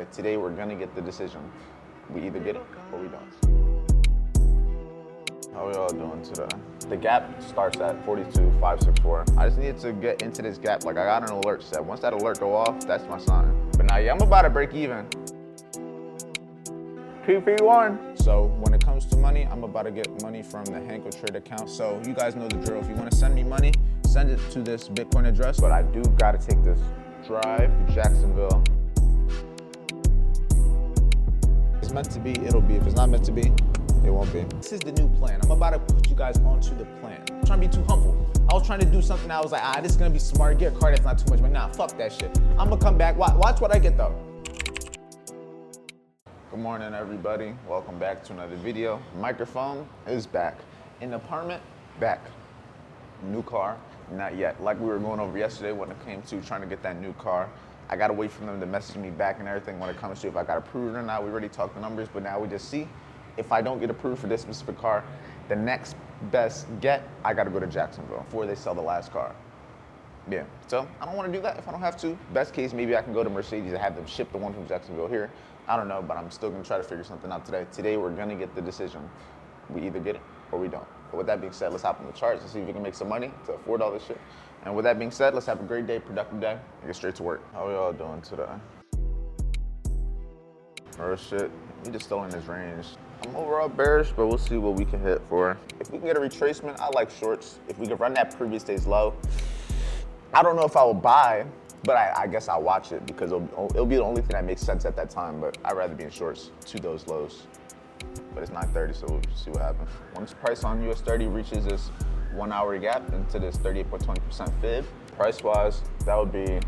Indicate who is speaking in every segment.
Speaker 1: Today we're gonna get the decision. We either get it or we don't. How we all doing today? The gap starts at 42,564. I just needed to get into this gap. Like, I got an alert set. Once that alert go off, that's my sign. But now, yeah, I'm about to break even. 2-3-1. So when it comes to money, I'm about to get money from the Hanko Trade account. So you guys know the drill. If you want to send me money, send it to this Bitcoin address. But I do gotta take this drive to Jacksonville. If it's meant to be, it'll be. If it's not meant to be, it won't be. This is the new plan. I'm about to put you guys onto the plan. I'm trying to be too humble. I was trying to do something I was like, this is gonna be smart. Get a car that's not too much, but nah, fuck that shit. I'm gonna come back. Watch what I get though. Good morning, everybody. Welcome back to another video. Microphone is back. In the apartment, back. New car, not yet. Like we were going over yesterday when it came to trying to get that new car. I gotta wait for them to message me back and everything when it comes to if I got approved or not. We already talked the numbers, but now we just see if I don't get approved for this specific car, the next best get, I gotta go to Jacksonville before they sell the last car. Yeah, so I don't wanna do that if I don't have to. Best case, maybe I can go to Mercedes and have them ship the one from Jacksonville here. I don't know, but I'm still gonna try to figure something out today. Today, we're gonna get the decision. We either get it or we don't. But with that being said, let's hop on the charts and see if we can make some money to afford all this shit. And with that being said, let's have a great day, productive day, and get straight to work. How we all doing today? Oh shit, we just still in this range. I'm overall bearish, but we'll see what we can hit for. If we can get a retracement, I like shorts. If we can run that previous day's low, I don't know if I will buy, but I guess I'll watch it because it'll be the only thing that makes sense at that time, but I'd rather be in shorts to those lows. But it's 9:30, so we'll see what happens. Once price on US30 reaches this 1 hour gap into this 38.20% fib, price-wise, that would be,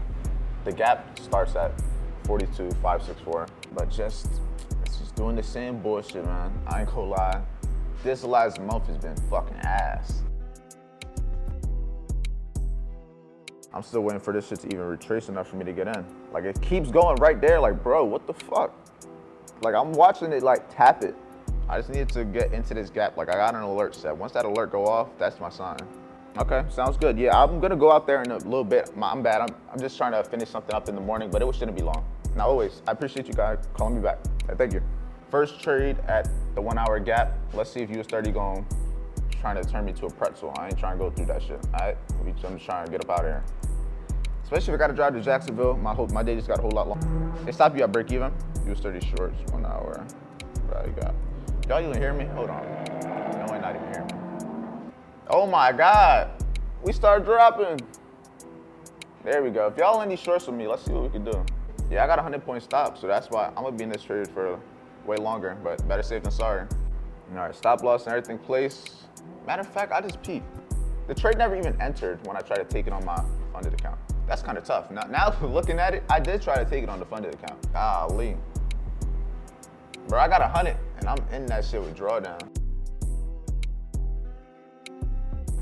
Speaker 1: the gap starts at 42,564, but it's just doing the same bullshit, man. I ain't gonna lie. This last month has been fucking ass. I'm still waiting for this shit to even retrace enough for me to get in. Like, it keeps going right there, like, bro, what the fuck? Like, I'm watching it, like, tap it. I just needed to get into this gap. Like, I got an alert set. Once that alert go off, that's my sign. Okay, sounds good. Yeah, I'm gonna go out there in a little bit. I'm bad, I'm just trying to finish something up in the morning, but it shouldn't be long. Now, always, I appreciate you guys calling me back. Thank you. First trade at the 1 hour gap. Let's see if US30 going trying to turn me to a pretzel. I ain't trying to go through that shit, all right? I'm just trying to get up out of here. Especially if I gotta drive to Jacksonville, my day just got a whole lot longer. They stop you at break even. US30 shorts, 1 hour. What you got? Y'all even hear me? Hold on. No, I'm not even hearing me. Oh my God. We start dropping. There we go. If y'all in these shorts with me, let's see what we can do. Yeah, I got a 100-point stop, so that's why I'm gonna be in this trade for way longer, but better safe than sorry. All right, stop loss and everything placed. Matter of fact, I just peeped. The trade never even entered when I tried to take it on my funded account. That's kind of tough. Now looking at it, I did try to take it on the funded account. Golly. Bro, I got 100 and I'm in that shit with drawdown.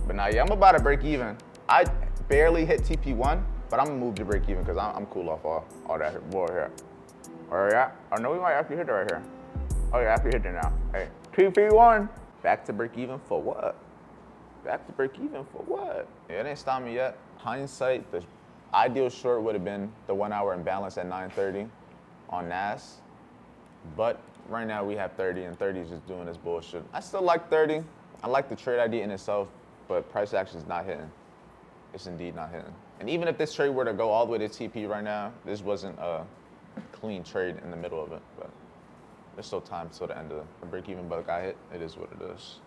Speaker 1: But now, yeah, I'm about to break even. I barely hit TP1, but I'm gonna move to break even because I'm cool off all that board here. Or yeah, oh no, we might actually hit it right here. Oh yeah, after hit it now. Hey, 2-3-1. Back to break even for what? Back to break even for what? Yeah, it didn't stop me yet. Hindsight, the ideal short would have been the 1 hour imbalance at 9:30 on NAS. But right now we have 30 and 30 is just doing this bullshit. I still like 30. I like the trade idea in itself, but price action is not hitting. It's indeed not hitting. And even if this trade were to go all the way to TP right now, this wasn't a clean trade in the middle of it, but there's still time till the end of the break even, but got hit. It is what it is.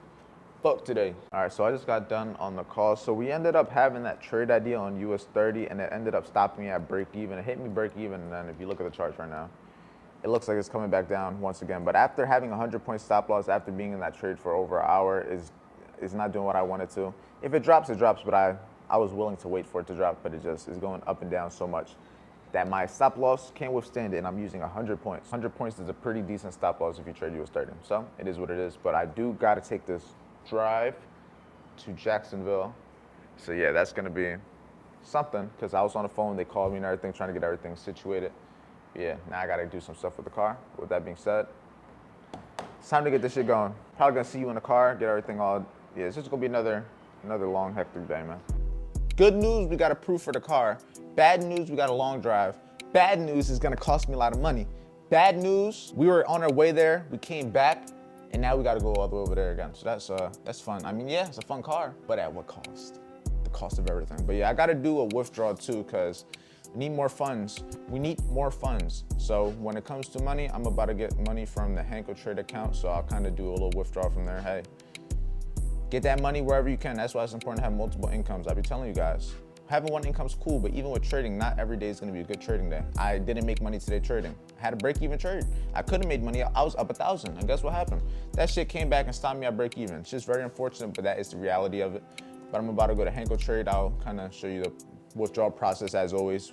Speaker 1: Fuck today. All right, so I just got done on the call. So we ended up having that trade idea on US30 and it ended up stopping me at break even. It hit me break even, and then if you look at the charts right now, it looks like it's coming back down once again. But after having a 100-point stop loss, after being in that trade for over an hour, is not doing what I wanted to. If it drops, it drops, but I was willing to wait for it to drop, but it just is going up and down so much that my stop loss can't withstand it, and I'm using 100 points. 100 points is a pretty decent stop loss if you trade US30. So it is what it is, but I do gotta take this drive to Jacksonville. So yeah, that's gonna be something, because I was on the phone, they called me and everything, trying to get everything situated. Yeah, now I gotta do some stuff with the car. With that being said, it's time to get this shit going. Probably gonna see you in the car, get everything all, yeah, it's just gonna be another long, hectic day, man. Good news, we got approved for the car. Bad news, we got a long drive. Bad news is gonna cost me a lot of money. Bad news, we were on our way there, we came back, and now we gotta go all the way over there again. So that's fun. I mean, yeah, it's a fun car, but at what cost? The cost of everything. But yeah, I gotta do a withdrawal too, because we need more funds. We need more funds. So when it comes to money, I'm about to get money from the Hanko Trade account, so I'll kind of do a little withdrawal from there. Hey, get that money wherever you can. That's why it's important to have multiple incomes. I'll be telling you guys. Having one income's cool, but even with trading, not every day is gonna be a good trading day. I didn't make money today trading. I had a break-even trade. I could have made money. I was up 1,000, and guess what happened? That shit came back and stopped me at break-even. It's just very unfortunate, but that is the reality of it. But I'm about to go to Hanko Trade. I'll kind of show you the withdrawal process as always.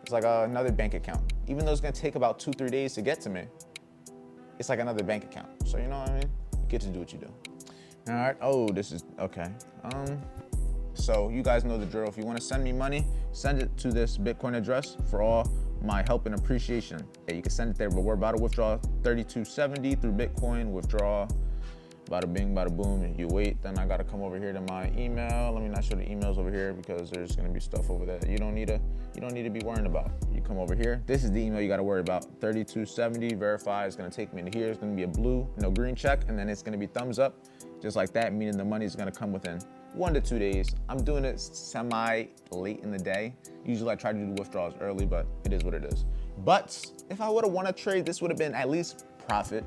Speaker 1: It's like another bank account. Even though it's gonna take about 2-3 days to get to me, it's like another bank account. So you know what I mean? You get to do what you do. All right, oh, this is, okay. So you guys know the drill. If you wanna send me money, send it to this Bitcoin address for all my help and appreciation. Yeah, you can send it there, but we're about to withdraw 3270 through Bitcoin, withdraw, bada bing, bada boom. You wait, then I gotta come over here to my email. Let me not show the emails over here because there's gonna be stuff over there you don't need to be worrying about. You come over here. This is the email you gotta worry about. 3270, verify. It's gonna take me into here. It's gonna be a blue, no green check, and then it's gonna be thumbs up, just like that, meaning the money is gonna come within 1 to 2 days. I'm doing it semi late in the day. Usually I try to do withdrawals early, but it is what it is. But if I would have won a trade, this would have been at least profit,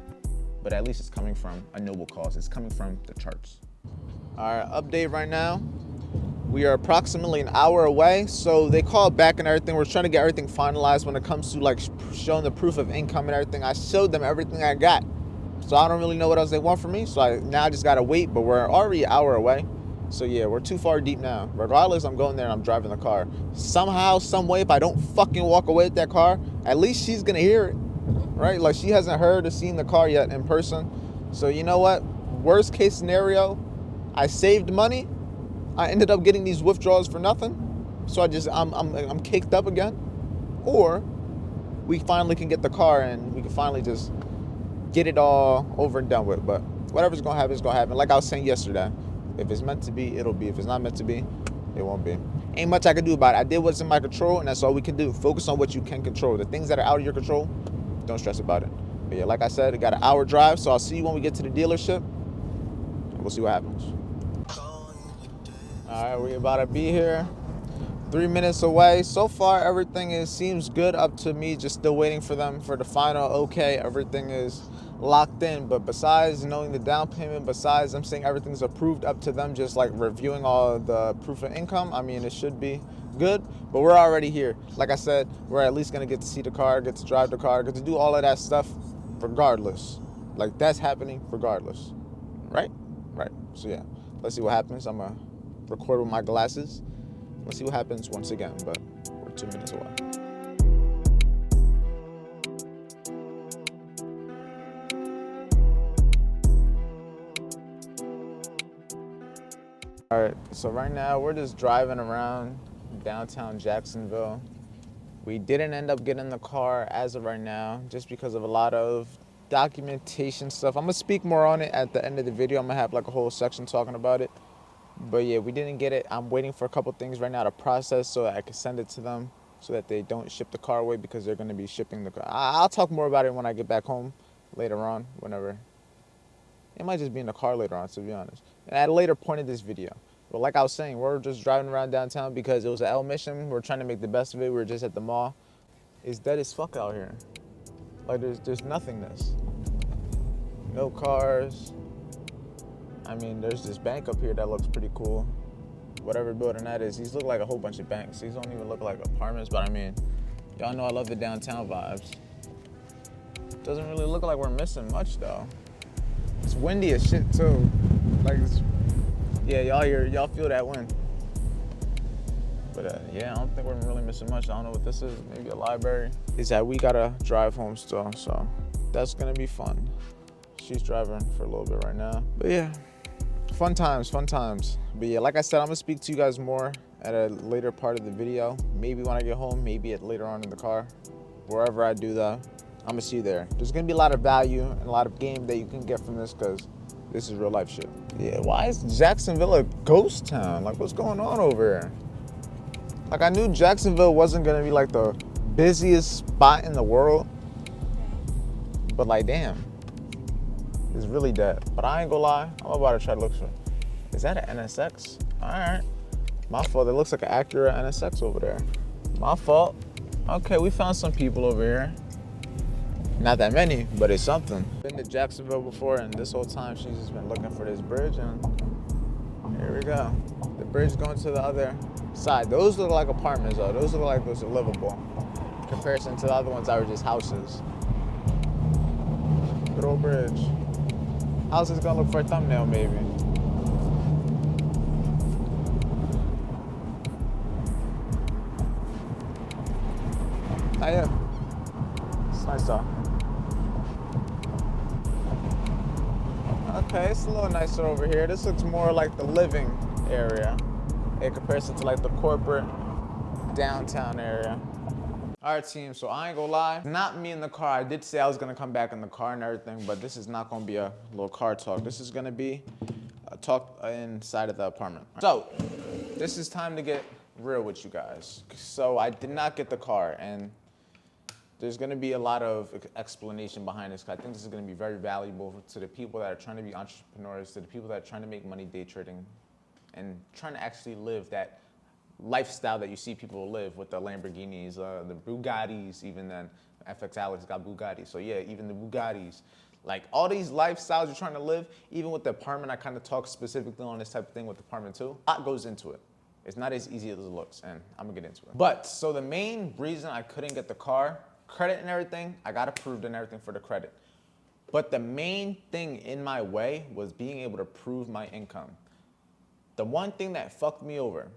Speaker 1: but at least it's coming from a noble cause. It's coming from the charts. All right, update right now. We are approximately an hour away. So they called back and everything. We're trying to get everything finalized when it comes to like showing the proof of income and everything. I showed them everything I got. So I don't really know what else they want from me. So now I just gotta wait, but we're already an hour away. So yeah, we're too far deep now. Regardless, I'm going there and I'm driving the car. Somehow, some way, if I don't fucking walk away with that car, at least she's gonna hear it, right? Like she hasn't heard or seen the car yet in person. So you know what? Worst case scenario, I saved money. I ended up getting these withdrawals for nothing. So I'm caked up again. Or we finally can get the car and we can finally just get it all over and done with. But whatever's gonna happen is gonna happen. Like I was saying yesterday. If it's meant to be, it'll be. If it's not meant to be, it won't be. Ain't much I can do about it. I did what's in my control, and that's all we can do. Focus on what you can control. The things that are out of your control, don't stress about it. But yeah, like I said, I got an hour drive, so I'll see you when we get to the dealership, and we'll see what happens. All right, we're about to be here. 3 minutes away. So far, everything seems good up to me. Just still waiting for them for the final okay. Everything is locked in, but besides knowing the down payment, besides them saying everything's approved up to them, just like reviewing all the proof of income, I mean, it should be good, but we're already here. Like I said, we're at least gonna get to see the car, get to drive the car, get to do all of that stuff regardless. Like that's happening regardless, right? Right, so yeah, let's see what happens. I'm gonna record with my glasses. Let's see what happens once again, but we're 2 minutes away. All right, so right now we're just driving around downtown Jacksonville. We didn't end up getting the car as of right now, just because of a lot of documentation stuff. I'm gonna speak more on it at the end of the video. I'm gonna have like a whole section talking about it. But yeah, we didn't get it. I'm waiting for a couple things right now to process so that I can send it to them so that they don't ship the car away because they're gonna be shipping the car. I'll talk more about it when I get back home later on, whenever. It might just be in the car later on, to be honest. And at a later point of this video. But like I was saying, we're just driving around downtown because it was an L mission. We're trying to make the best of it. We were just at the mall. It's dead as fuck out here. Like there's nothingness. No cars. I mean, there's this bank up here that looks pretty cool. Whatever building that is, these look like a whole bunch of banks. These don't even look like apartments, but I mean, y'all know I love the downtown vibes. Doesn't really look like we're missing much though. It's windy as shit too. Like, yeah, y'all feel that wind. But yeah, I don't think we're really missing much. I don't know what this is. Maybe a library. Is that we gotta drive home still, so that's gonna be fun. She's driving for a little bit right now. But yeah, fun times, fun times. But yeah, like I said, I'm gonna speak to you guys more at a later part of the video. Maybe when I get home, maybe later on in the car. Wherever I do that, I'm gonna see you there. There's gonna be a lot of value and a lot of game that you can get from this because this is real life shit. Yeah, why is Jacksonville a ghost town? Like, what's going on over here? Like, I knew Jacksonville wasn't gonna be like the busiest spot in the world, but like, damn, it's really dead. But I ain't gonna lie, I'm about to try to look for. Is that an NSX? All right, my fault. It looks like an Acura NSX over there. My fault. Okay, we found some people over here. Not that many, but it's something. Been to Jacksonville before, and this whole time she's just been looking for this bridge, and here we go. The bridge going to the other side. Those look like apartments, though. Those look like those are livable in comparison to the other ones that were just houses. Good old bridge. How's this gonna look for a thumbnail, maybe? Oh yeah, it's nice though. Okay, it's a little nicer over here. This looks more like the living area in comparison to like the corporate downtown area. All right, team, so I ain't gonna lie. Not me in the car. I did say I was gonna come back in the car and everything, but this is not gonna be a little car talk. This is gonna be a talk inside of the apartment. So, this is time to get real with you guys. So I did not get the car, and there's going to be a lot of explanation behind this. I think this is going to be very valuable to the people that are trying to be entrepreneurs, to the people that are trying to make money day trading, and trying to actually live that lifestyle that you see people live with the Lamborghinis, the Bugattis, even then FX Alex got Bugatti. So yeah, even the Bugattis. Like all these lifestyles you're trying to live, even with the apartment, I kind of talk specifically on this type of thing with the apartment too. A lot goes into it. It's not as easy as it looks, and I'm gonna get into it. But, so the main reason I couldn't get the car, credit and everything, I got approved and everything for the credit. But the main thing in my way was being able to prove my income. The one thing that fucked me over,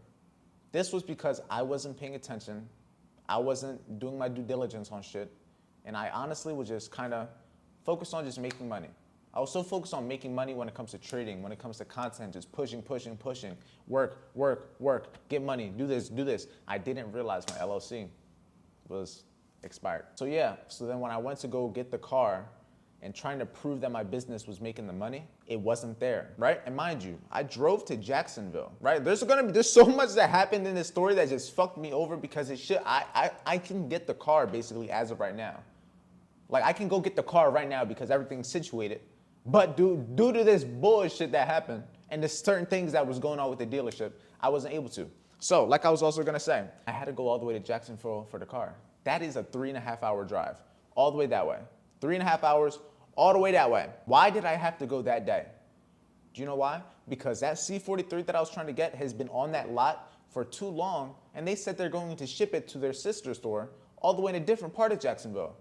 Speaker 1: this was because I wasn't paying attention, I wasn't doing my due diligence on shit, and I honestly was just kind of focused on just making money. I was so focused on making money when it comes to trading, when it comes to content, just pushing, work, get money, do this. I didn't realize my LLC was expired. So yeah, so then when I went to go get the car and trying to prove that my business was making the money, it wasn't there, right? And mind you, I drove to Jacksonville, right? There's so much that happened in this story that just fucked me over because I can get the car basically as of right now. Like I can go get the car right now because everything's situated. But due to this bullshit that happened and the certain things that was going on with the dealership, I wasn't able to. So like I was also gonna say, I had to go all the way to Jacksonville for the car. That is a 3.5 hour drive, all the way that way. 3.5 hours, all the way that way. Why did I have to go that day? Do you know why? Because that C43 that I was trying to get has been on that lot for too long, and they said they're going to ship it to their sister store all the way in a different part of Jacksonville.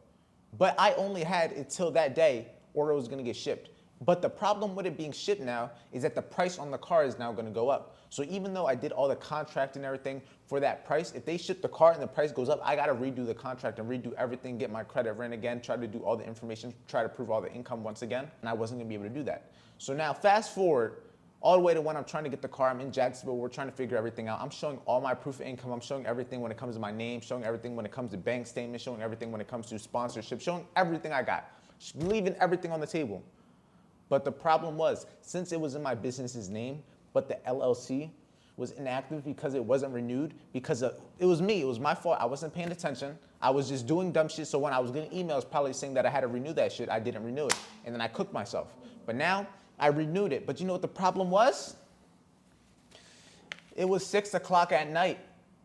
Speaker 1: But I only had until that day or it was gonna get shipped. But the problem with it being shipped now is that the price on the car is now gonna go up. So even though I did all the contract and everything for that price, if they ship the car and the price goes up, I gotta redo the contract and redo everything, get my credit ran again, try to do all the information, try to prove all the income once again, and I wasn't gonna be able to do that. So now fast forward all the way to when I'm trying to get the car, I'm in Jacksonville, we're trying to figure everything out. I'm showing all my proof of income, I'm showing everything when it comes to my name, showing everything when it comes to bank statements, showing everything when it comes to sponsorship, showing everything I got, leaving everything on the table. But the problem was, since it was in my business's name, but the LLC was inactive because it wasn't renewed, because it was me, it was my fault, I wasn't paying attention, I was just doing dumb shit, so when I was getting emails probably saying that I had to renew that shit, I didn't renew it, and then I cooked myself. But now, I renewed it, but you know what the problem was? It was 6 o'clock at night,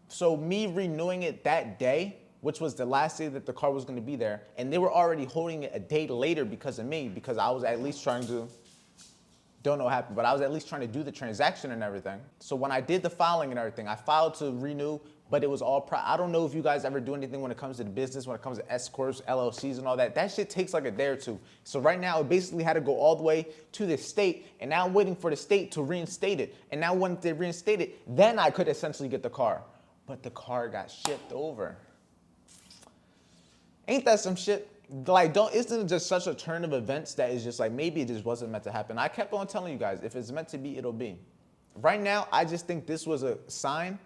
Speaker 1: so me renewing it that day, which was the last day that the car was gonna be there, and they were already holding it a day later because of me, because I was at least trying to, don't know what happened, but I was at least trying to do the transaction and everything. So when I did the filing and everything, I filed to renew, but it was all, I don't know if you guys ever do anything when it comes to the business, when it comes to S Corps, LLCs and all that. That shit takes like a day or two. So right now, it basically had to go all the way to the state, and now I'm waiting for the state to reinstate it. And now when they reinstate it, then I could essentially get the car. But the car got shipped over. Ain't that some shit? Like, isn't it just such a turn of events that is just like, maybe it just wasn't meant to happen. I kept on telling you guys, if it's meant to be, it'll be. Right now, I just think this was a sign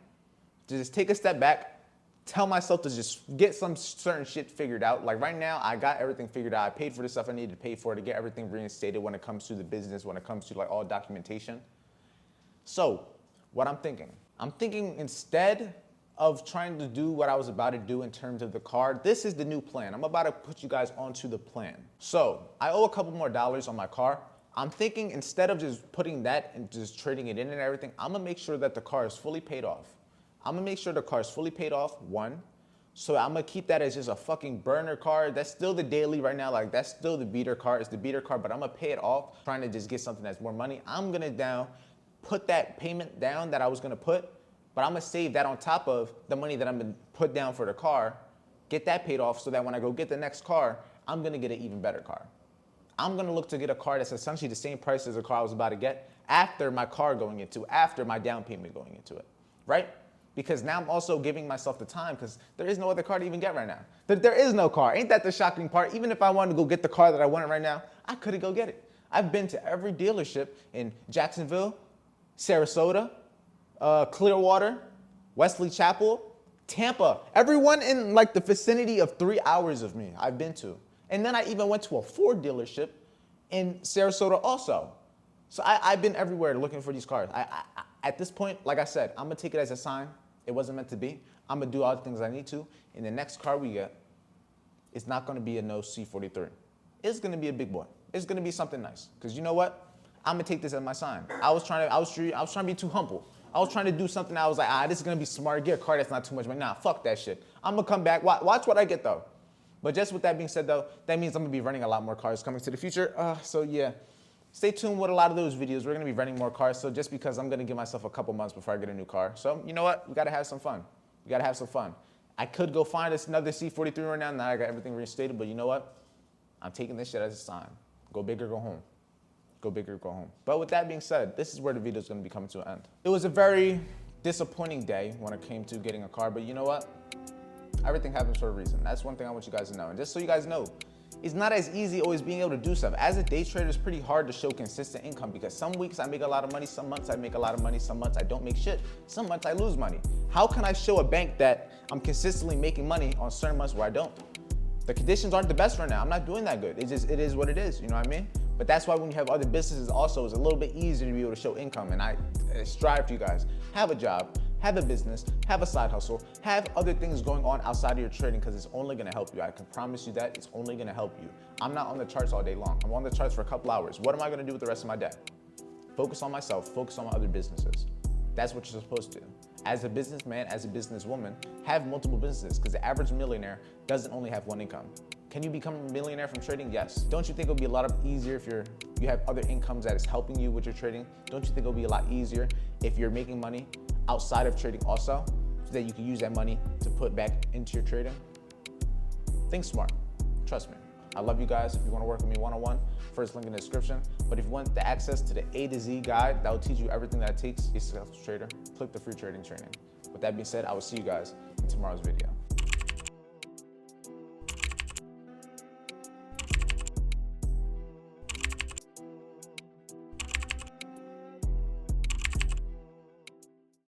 Speaker 1: to just take a step back, tell myself to just get some certain shit figured out. Like right now, I got everything figured out. I paid for the stuff I needed to pay for to get everything reinstated when it comes to the business, when it comes to like all documentation. So what I'm thinking instead of trying to do what I was about to do in terms of the car, this is the new plan. I'm about to put you guys onto the plan. So I owe a couple more dollars on my car. I'm thinking instead of just putting that and just trading it in and everything, I'm gonna make sure that the car is fully paid off. I'm gonna make sure the car is fully paid off, one. So I'm gonna keep that as just a fucking burner car. That's still the daily right now. Like that's still the beater car. It's the beater car, but I'm gonna pay it off, trying to just get something that's more money. I'm gonna put that payment down that I was gonna put, but I'm gonna save that on top of the money that I'm gonna put down for the car, get that paid off so that when I go get the next car, I'm gonna get an even better car. I'm gonna look to get a car that's essentially the same price as the car I was about to get after my down payment going into it, right? Because now I'm also giving myself the time because there is no other car to even get right now. There is no car. Ain't that the shocking part? Even if I wanted to go get the car that I wanted right now, I couldn't go get it. I've been to every dealership in Jacksonville, Sarasota, Clearwater, Wesley Chapel, Tampa. Everyone in like the vicinity of 3 hours of me I've been to. And then I even went to a Ford dealership in Sarasota also. So I've been everywhere looking for these cars. At this point, like I said, I'm gonna take it as a sign. It wasn't meant to be. I'm gonna do all the things I need to. And the next car we get, it's not gonna be a no C43. It's gonna be a big boy. It's gonna be something nice. Cause you know what? I'm gonna take this as my sign. I was trying to be too humble. I was trying to do something. I was like, this is gonna be smart. Get a car that's not too much money. Nah, fuck that shit. I'm gonna come back. Watch what I get though. But just with that being said though, that means I'm gonna be running a lot more cars coming to the future. So yeah, stay tuned with a lot of those videos. We're gonna be running more cars. So just because I'm gonna give myself a couple months before I get a new car. So you know what? We gotta have some fun. We gotta have some fun. I could go find us another C43 right now. Now I got everything reinstated. But you know what? I'm taking this shit as a sign. Go big or go home. Go big or go home. But with that being said, this is where the video is gonna be coming to an end. It was a very disappointing day when it came to getting a car. But you know what? Everything happens for a reason. That's one thing I want you guys to know. And just so you guys know, it's not as easy always being able to do stuff. As a day trader, it's pretty hard to show consistent income because some weeks I make a lot of money, some months I make a lot of money, some months I don't make shit, some months I lose money. How can I show a bank that I'm consistently making money on certain months where I don't? The conditions aren't the best right now. I'm not doing that good. It is what it is, you know what I mean? But that's why when you have other businesses also, it's a little bit easier to be able to show income. And I strive to you guys, have a job, have a business, have a side hustle, have other things going on outside of your trading because it's only gonna help you. I can promise you that it's only gonna help you. I'm not on the charts all day long. I'm on the charts for a couple hours. What am I gonna do with the rest of my day? Focus on myself, focus on my other businesses. That's what you're supposed to do. As a businessman, as a businesswoman, have multiple businesses because the average millionaire doesn't only have one income. Can you become a millionaire from trading? Yes. Don't you think it'll be a lot easier if you have other incomes that is helping you with your trading? Don't you think it'll be a lot easier if you're making money outside of trading also, so that you can use that money to put back into your trading? Think smart. Trust me. I love you guys. If you want to work with me one-on-one, first link in the description. But if you want the access to the A to Z guide that will teach you everything that it takes to be a successful trader, click the free trading training. With that being said, I will see you guys in tomorrow's video.